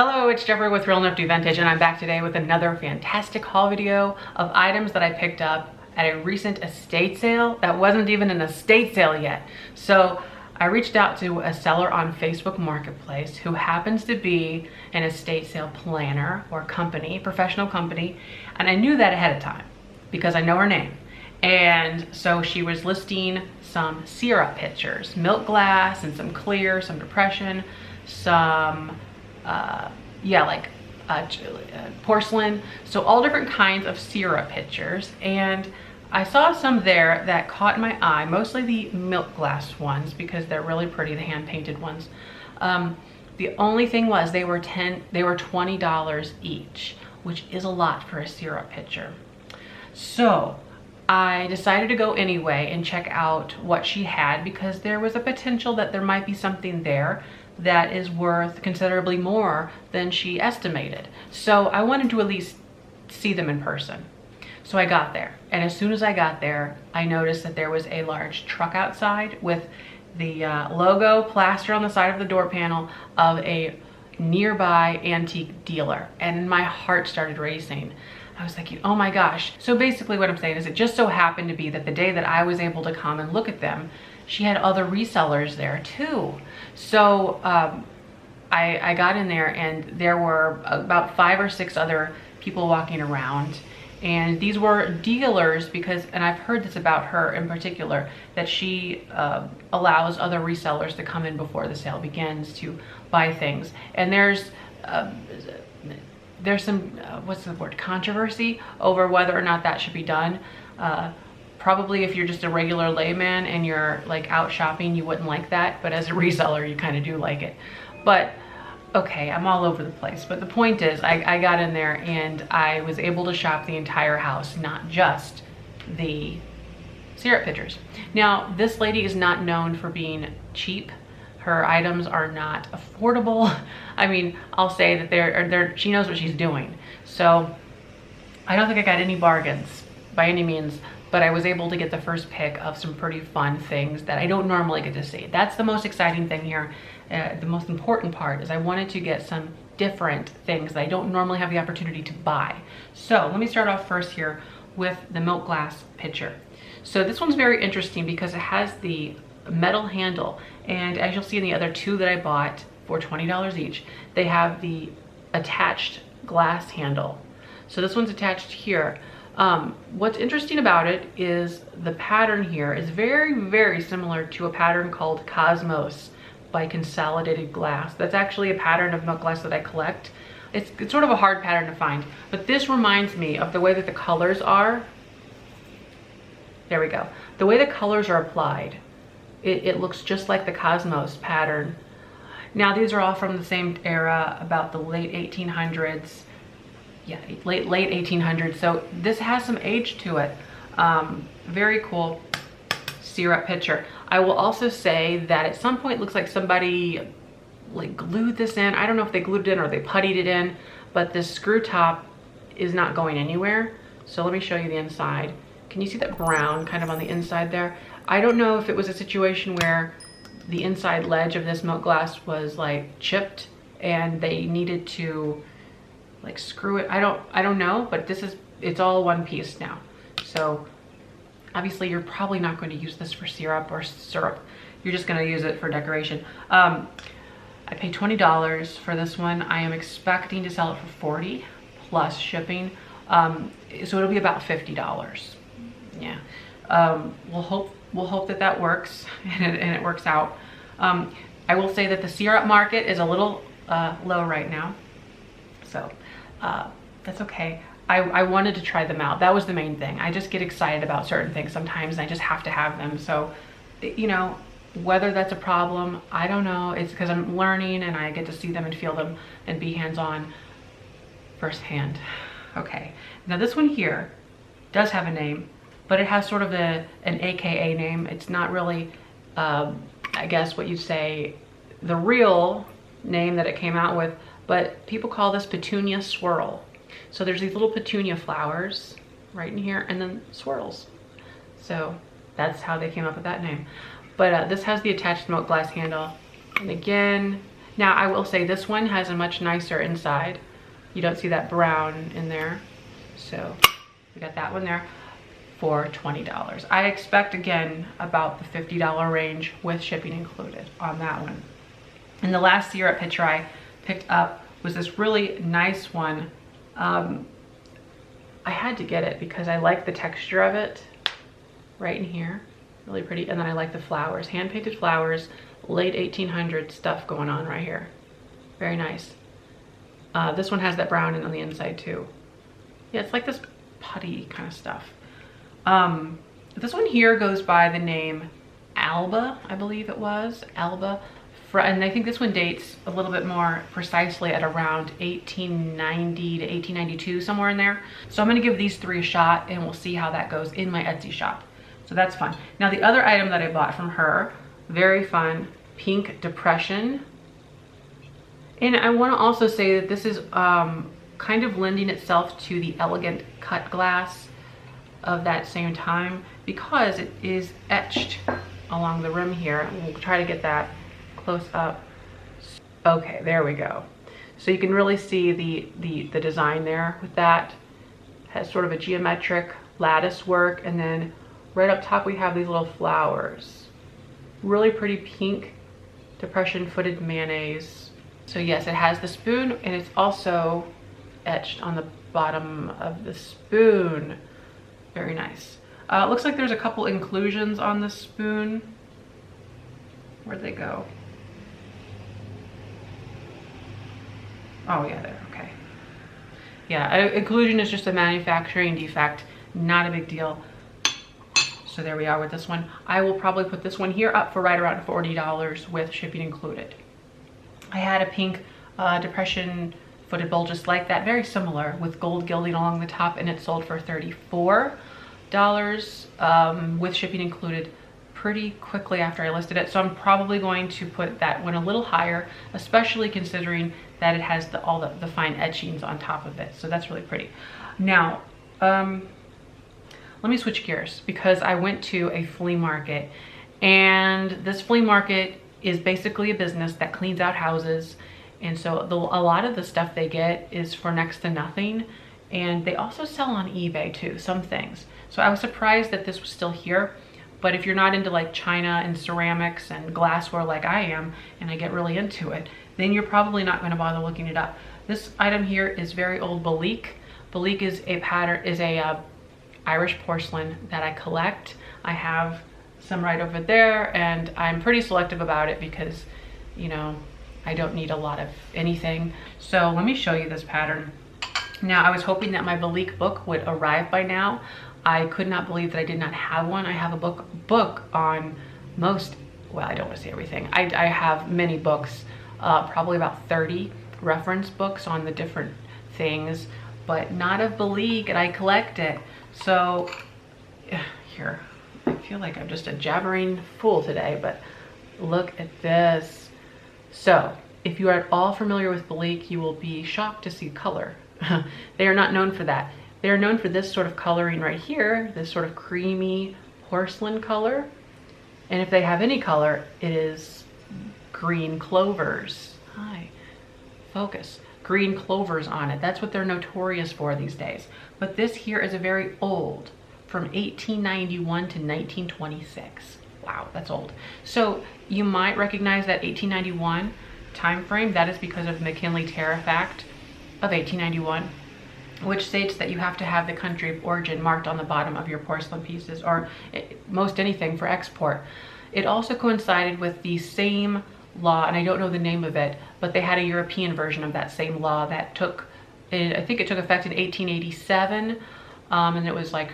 Hello, it's Jeffrey with Real Nifty Vintage, and I'm back today with another fantastic haul video of items that I picked up at a recent estate sale that wasn't even an estate sale yet. So I reached out to a seller on Facebook Marketplace who happens to be an estate sale planner or company, professional company, and I knew that ahead of time because I know her name. And so she was listing some syrup pitchers, milk glass and some clear, some depression, some porcelain, so all different kinds of syrup pitchers. And I saw some there that caught my eye, mostly the milk glass ones because they're really pretty, the hand painted ones. The only thing was they were $20 each, which is a lot for a syrup pitcher. So I decided to go anyway and check out what she had because there was a potential that there might be something there that is worth considerably more than she estimated. So I wanted to at least see them in person. So I got there, and as soon as I got there, I noticed that there was a large truck outside with the logo plastered on the side of the door panel of a nearby antique dealer, and my heart started racing. I was like, oh my gosh. So basically what I'm saying is it just so happened to be that the day that I was able to come and look at them, she had other resellers there too. So I got in there and there were about 5 or 6 other people walking around. And these were dealers because, and I've heard this about her in particular, that she allows other resellers to come in before the sale begins to buy things. And there's some, what's the word, controversy over whether or not that should be done. Probably if you're just a regular layman and you're like out shopping, you wouldn't like that. But as a reseller, you kind of do like it. But okay, I'm all over the place. But the point is, I got in there and I was able to shop the entire house, not just the syrup pitchers. Now, this lady is not known for being cheap. Her items are not affordable. I mean, I'll say that she knows what she's doing. So I don't think I got any bargains by any means, but I was able to get the first pick of some pretty fun things that I don't normally get to see. That's the most exciting thing here. The most important part is I wanted to get some different things that I don't normally have the opportunity to buy. So let me start off first here with the milk glass pitcher. So this one's very interesting because it has the metal handle, and as you'll see in the other 2 that I bought for $20 each, they have the attached glass handle. So this one's attached here. What's interesting about it is the pattern here is very, very similar to a pattern called Cosmos by Consolidated Glass. That's actually a pattern of milk glass that I collect. It's sort of a hard pattern to find, but this reminds me of the way that the colors are. There we go. The way the colors are applied, it looks just like the Cosmos pattern. Now these are all from the same era, about the late 1800s. Yeah, late 1800s. So this has some age to it. Very cool syrup pitcher. I will also say that at some point it looks like somebody like glued this in. I don't know if they glued it in or they puttied it in, but this screw top is not going anywhere. So let me show you the inside. Can you see that brown kind of on the inside there? I don't know if it was a situation where the inside ledge of this milk glass was like chipped and they needed to like screw it. I don't know, but it's all one piece now. So obviously you're probably not going to use this for syrup. You're just going to use it for decoration. I paid $20 for this one. I am expecting to sell it for $40 plus shipping. So it'll be about $50. Yeah. We'll hope that works and it works out. I will say that the syrup market is a little low right now. So that's okay. I wanted to try them out. That was the main thing. I just get excited about certain things sometimes and I just have to have them. So, you know, whether that's a problem, I don't know. It's because I'm learning and I get to see them and feel them and be hands-on firsthand. Okay. Now this one here does have a name, but it has sort of an AKA name. It's not really, I guess what you'd say, the real name that it came out with, but people call this petunia swirl. So there's these little petunia flowers right in here and then swirls. So that's how they came up with that name. But this has the attached milk glass handle. And again, Now I will say this one has a much nicer inside. You don't see that brown in there. So we got that one there for $20. I expect, again, about the $50 range with shipping included on that one. And the last syrup pitcher I picked up was this really nice one. I had to get it because I like the texture of it right in here. Really pretty. And then I like the flowers, hand-painted flowers, late 1800s stuff going on right here. Very nice. This one has that brown on the inside too. Yeah, it's like this putty kind of stuff. This one here goes by the name Alba, I believe it was, Alba. And I think this one dates a little bit more precisely at around 1890 to 1892, somewhere in there. So I'm gonna give these three a shot and we'll see how that goes in my Etsy shop. So that's fun. Now the other item that I bought from her, very fun, Pink Depression. And I wanna also say that this is kind of lending itself to the elegant cut glass of that same time because it is etched along the rim here. We'll try to get that close up. Okay, there we go. So you can really see the design there with that. Has sort of a geometric lattice work, and then right up top we have these little flowers. Really pretty pink depression footed mayonnaise. So yes, it has the spoon and it's also etched on the bottom of the spoon. Very nice. It looks like there's a couple inclusions on the spoon. Where'd they go? Oh yeah, there, okay. Yeah, inclusion is just a manufacturing defect, not a big deal. So there we are with this one. I will probably put this one here up for right around $40 with shipping included. I had a pink depression footed bowl just like that, very similar, with gold gilding along the top, and it sold for $34 with shipping included pretty quickly after I listed it. So I'm probably going to put that one a little higher, especially considering that it has all the fine etchings on top of it. So that's really pretty. Now, let me switch gears because I went to a flea market, and this flea market is basically a business that cleans out houses. And so a lot of the stuff they get is for next to nothing. And they also sell on eBay too, some things. So I was surprised that this was still here. But if you're not into like china and ceramics and glassware like I am, and I get really into it, then you're probably not going to bother looking it up. This item here is very old Belleek. Belleek is a pattern, is a Irish porcelain that I collect. I have some right over there, and I'm pretty selective about it because, you know, I don't need a lot of anything. So let me show you this pattern. Now, I was hoping that my Belleek book would arrive by now. I could not believe that I did not have one. I have a book on most, well, I don't want to say everything. I have many books, probably about 30 reference books on the different things, but not of Belleek, and I collect it. So here, I feel like I'm just a jabbering fool today, but look at this. So if you are at all familiar with Belleek, you will be shocked to see color. They are not known for that. They are known for this sort of coloring right here, this sort of creamy porcelain color. And if they have any color, it is green clovers. Hi, focus. Green clovers on it. That's what they're notorious for these days. But this here is a very old, from 1891 to 1926. Wow, that's old. So you might recognize that 1891 time frame. That is because of the McKinley Tariff Act of 1891, which states that you have to have the country of origin marked on the bottom of your porcelain pieces, or most anything for export. It also coincided with the same law, and I don't know the name of it, but they had a European version of that same law that took, I think it took effect in 1887, and it was like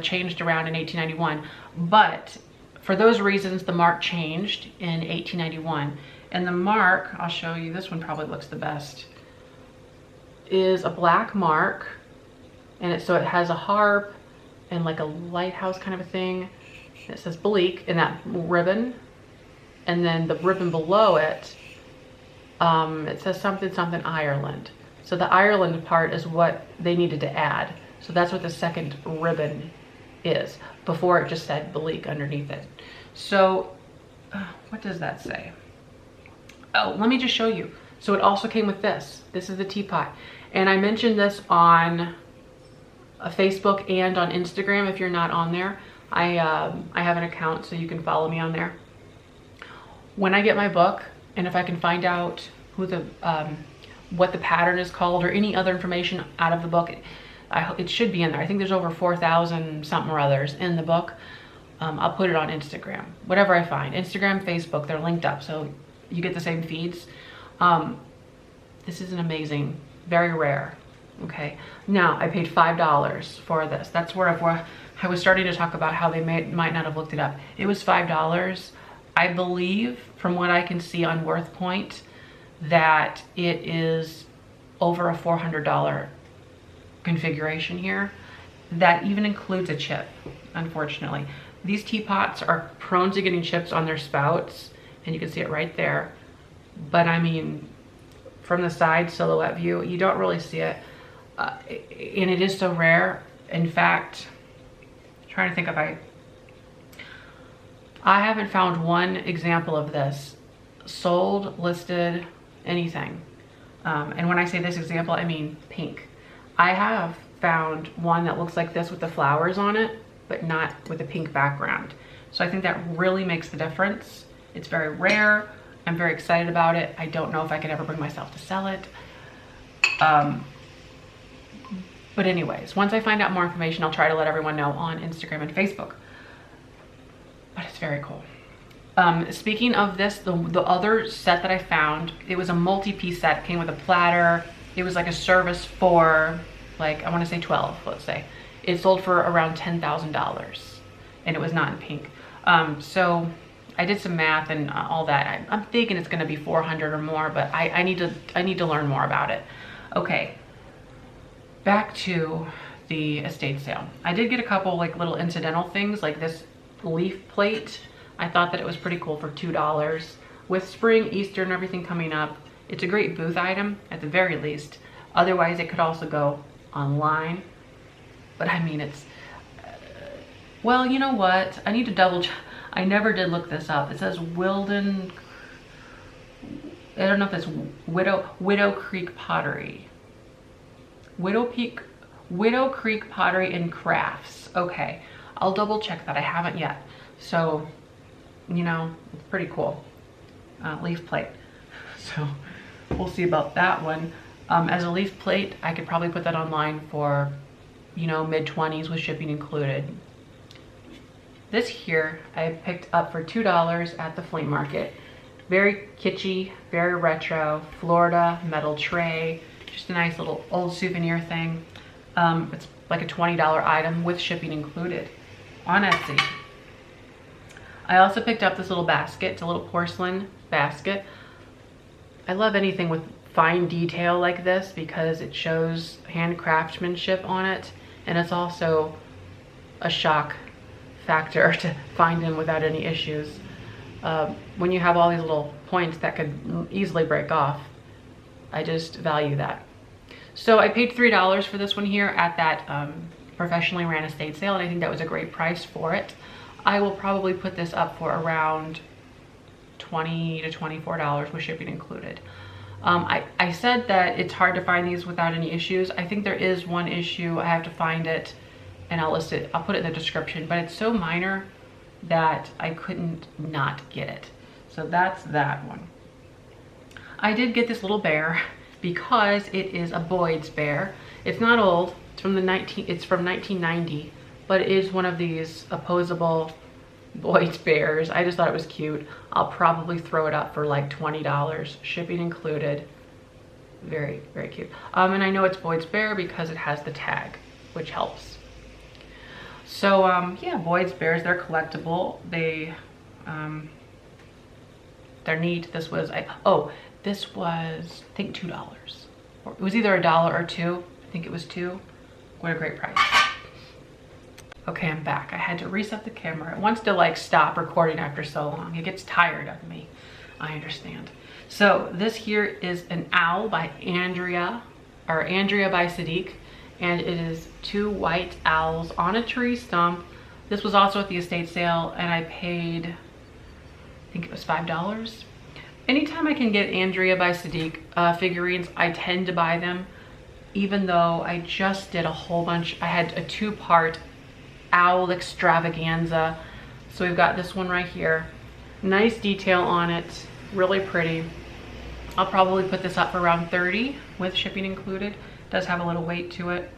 changed around in 1891. But for those reasons, the mark changed in 1891. And the mark, I'll show you, this one probably looks the best, is a black mark, and so it has a harp and like a lighthouse kind of a thing. It says Belleek in that ribbon, and then the ribbon below it, it says something Ireland. So the Ireland part is what they needed to add. So that's what the second ribbon is. Before it just said Belleek underneath it. So what does that say? Oh, let me just show you. So it also came with this. This is the teapot. And I mentioned this on Facebook and on Instagram. If you're not on there, I have an account, so you can follow me on there. When I get my book, and if I can find out who the what the pattern is called or any other information out of the book, it should be in there. I think there's over 4,000 something or others in the book. I'll put it on Instagram, whatever I find. Instagram, Facebook, they're linked up, so you get the same feeds. This is an amazing, very rare. Okay, now I paid $5 for this. That's where I was starting to talk about how they might not have looked it up. It was $5. I believe, from what I can see on WorthPoint, that it is over a $400 configuration here. That even includes a chip, unfortunately. These teapots are prone to getting chips on their spouts, and you can see it right there. But I mean, from the side silhouette view, you don't really see it. And it is so rare. In fact, I'm trying to think if I haven't found one example of this sold, listed, anything. And when I say this example, I mean pink. I have found one that looks like this with the flowers on it, but not with a pink background. So I think that really makes the difference. It's very rare. I'm very excited about it. I don't know if I could ever bring myself to sell it. But anyways, once I find out more information, I'll try to let everyone know on Instagram and Facebook. But it's very cool. Speaking of this, the other set that I found, it was a multi-piece set. It came with a platter. It was like a service for, like, I want to say 12, let's say. It sold for around $10,000, and it was not in pink. So I did some math and all that. I'm thinking it's going to be 400 or more, but I need to learn more about it. Okay, back to the estate sale. I did get a couple like little incidental things, like this leaf plate. I thought that it was pretty cool for $2. With spring, Easter, and everything coming up, it's a great booth item at the very least. Otherwise, it could also go online. But I mean, it's, well, you know what? I need to double check. I never did look this up. It says Wilden, I don't know if it's Widow Creek Pottery. Widow Creek Pottery and Crafts. Okay, I'll double check that. I haven't yet. So, you know, it's pretty cool. Leaf plate. So we'll see about that one. As a leaf plate, I could probably put that online for, you know, mid-20s with shipping included. This here I picked up for $2 at the flea market. Very kitschy, very retro, Florida metal tray. Just a nice little old souvenir thing. It's like a $20 item with shipping included on Etsy. I also picked up this little basket. It's a little porcelain basket. I love anything with fine detail like this because it shows hand craftsmanship on it, and it's also a shock factor to find them without any issues. When you have all these little points that could easily break off, I just value that. So I paid $3 for this one here at that professionally ran estate sale, and I think that was a great price for it. I will probably put this up for around $20 to $24 with shipping included. I said that it's hard to find these without any issues. I think there is one issue. I have to find it and I'll list it. I'll put it in the description, but it's so minor that I couldn't not get it. So that's that one. I did get this little bear because it is a Boyd's bear. It's not old. It's from 1990, but it is one of these opposable Boyd's bears. I just thought it was cute. I'll probably throw it up for like $20, shipping included. Very, very cute. And I know it's Boyd's bear because it has the tag, which helps. So yeah, Boyd's bears, they're collectible. They're neat. This was, this was, I think $2. It was either $1 or $2. I think it was $2. What a great price. Okay, I'm back. I had to reset the camera. It wants to like stop recording after so long. It gets tired of me. I understand. So this here is an owl by Andrea by Sadiq, and it is 2 white owls on a tree stump. This was also at the estate sale, and I paid, I think it was $5. Anytime I can get Andrea by Sadiq figurines, I tend to buy them, even though I just did a whole bunch. I had a 2-part owl extravaganza. So we've got this one right here. Nice detail on it, really pretty. I'll probably put this up for around 30 with shipping included. It does have a little weight to it.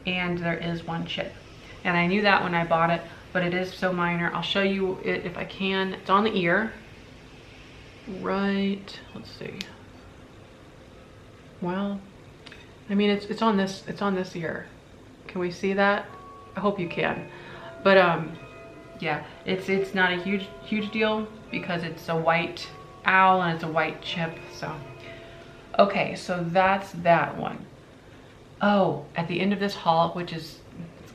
And there is 1 chip. And I knew that when I bought it, but it is so minor. I'll show you it if I can. It's on the ear. Right, let's see. Well, I mean, it's on this ear. Can we see that? I hope you can. But yeah, it's not a huge deal because it's a white owl and it's a white chip. So okay, so that's that one. Oh, at the end of this haul, which is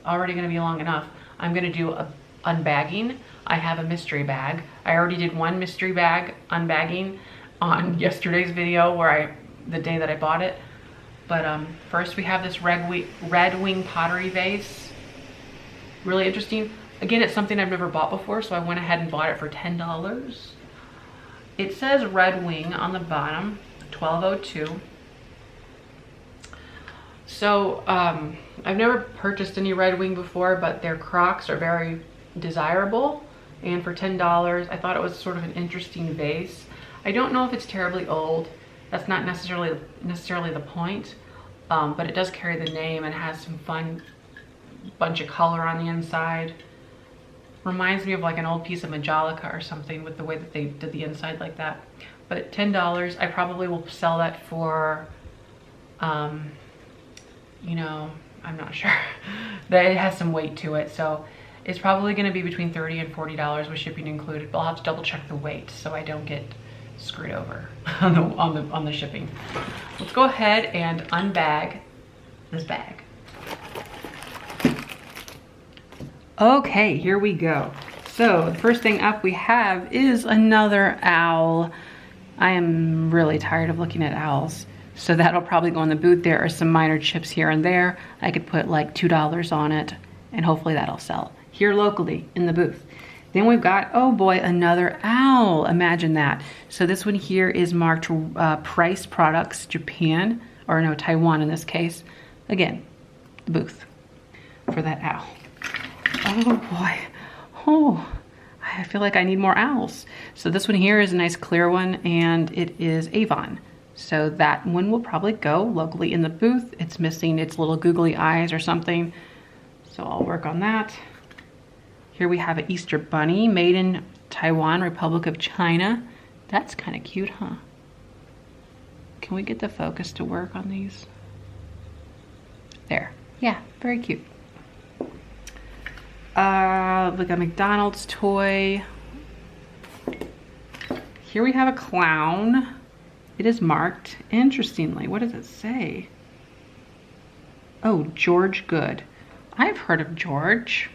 already going to be long enough, I'm going to do a unbagging. I have a mystery bag. I already did 1 mystery bag unbagging on yesterday's video the day that I bought it. But first we have this Redwing pottery vase. Really interesting. Again, it's something I've never bought before, so I went ahead and bought it for $10. It says Redwing on the bottom, 1202. So I've never purchased any Redwing before, but their crocks are very desirable. And for $10, I thought it was sort of an interesting vase. I don't know if it's terribly old. That's not necessarily the point, but it does carry the name and has some fun bunch of color on the inside. Reminds me of like an old piece of Majolica or something with the way that they did the inside like that. But at $10, I probably will sell that for, you know, I'm not sure. That it has some weight to it, so it's probably going to be between $30 and $40 with shipping included. But I'll have to double check the weight so I don't get screwed over on the shipping. Let's go ahead and unbag this bag. Okay, here we go. So the first thing up we have is another owl. I am really tired of looking at owls. So that'll probably go in the booth. There are some minor chips here and there. I could put like $2 on it and hopefully that'll sell here locally in the booth. Then we've got, oh boy, another owl. Imagine that. So this one here is marked Price Products Japan, or no, Taiwan in this case. Again, the booth for that owl. Oh boy. Oh, I feel like I need more owls. So this one here is a nice clear one and it is Avon. So that one will probably go locally in the booth. It's missing its little googly eyes or something. So I'll work on that. Here we have an Easter bunny made in Taiwan, Republic of China. That's kind of cute, huh? Can we get the focus to work on these? There. Yeah, very cute. Like a McDonald's toy. Here we have a clown. It is marked, interestingly. What does it say? Oh, George Good. I've heard of George.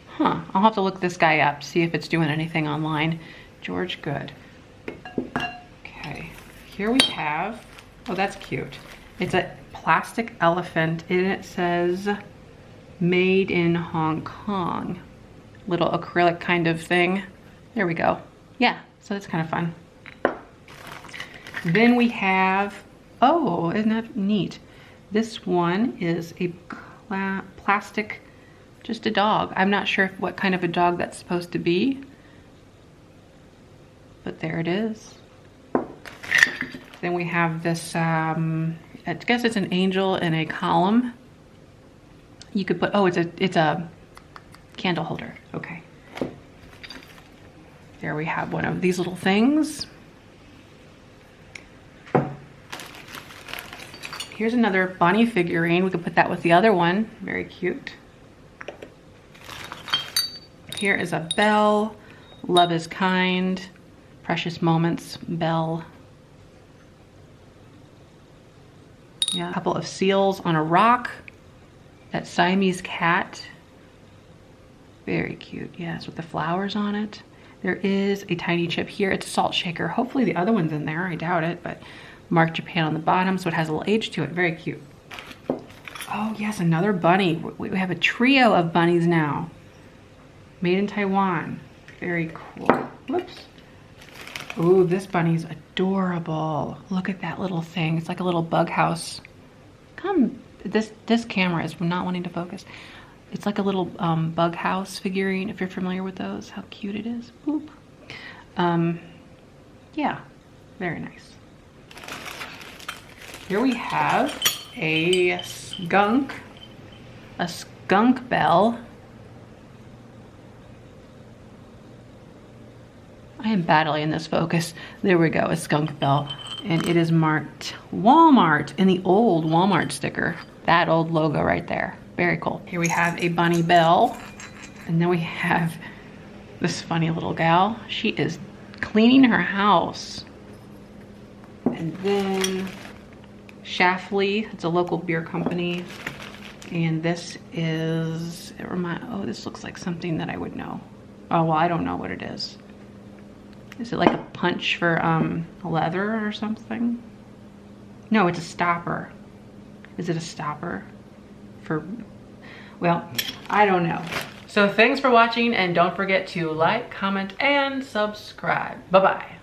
Huh, I'll have to look this guy up, see if it's doing anything online. George Good. Okay, here we have, oh, that's cute. It's a plastic elephant and it says made in Hong Kong. Little acrylic kind of thing. There we go. Yeah, so that's kind of fun. Then we have, oh, isn't that neat? This one is a plastic, just a dog. I'm not sure what kind of a dog that's supposed to be, but there it is. Then we have this, I guess it's an angel in a column. You could put, oh, it's a candle holder. Okay. There we have one of these little things. Here's another bunny figurine. We could put that with the other one. Very cute. Here is a bell. Love is kind. Precious moments. Bell. Yeah, a couple of seals on a rock. That Siamese cat. Very cute. Yes, with the flowers on it. There is a tiny chip here. It's a salt shaker. Hopefully the other one's in there. I doubt it, but marked Japan on the bottom, so it has a little age to it. Very cute. Oh yes, another bunny. We have a trio of bunnies now. Made in Taiwan. Very cool. Whoops. Ooh, this bunny's adorable. Look at that little thing. It's like a little bug house. Come, this camera is not wanting to focus. It's like a little bug house figurine, if you're familiar with those. How cute it is. Boop. Yeah, very nice. Here we have a skunk bell. I am battling in this focus. There we go, a skunk bell. And it is marked Walmart in the old Walmart sticker. That old logo right there. Very cool. Here we have a bunny bell. And then we have this funny little gal. She is cleaning her house. And then Schlafly, it's a local beer company. And this is, oh, this looks like something that I would know. Oh, well, I don't know what it is. Is it like a punch for leather or something? No, it's a stopper. Is it a stopper for, well, I don't know. So thanks for watching, and don't forget to like, comment, and subscribe. Bye-bye.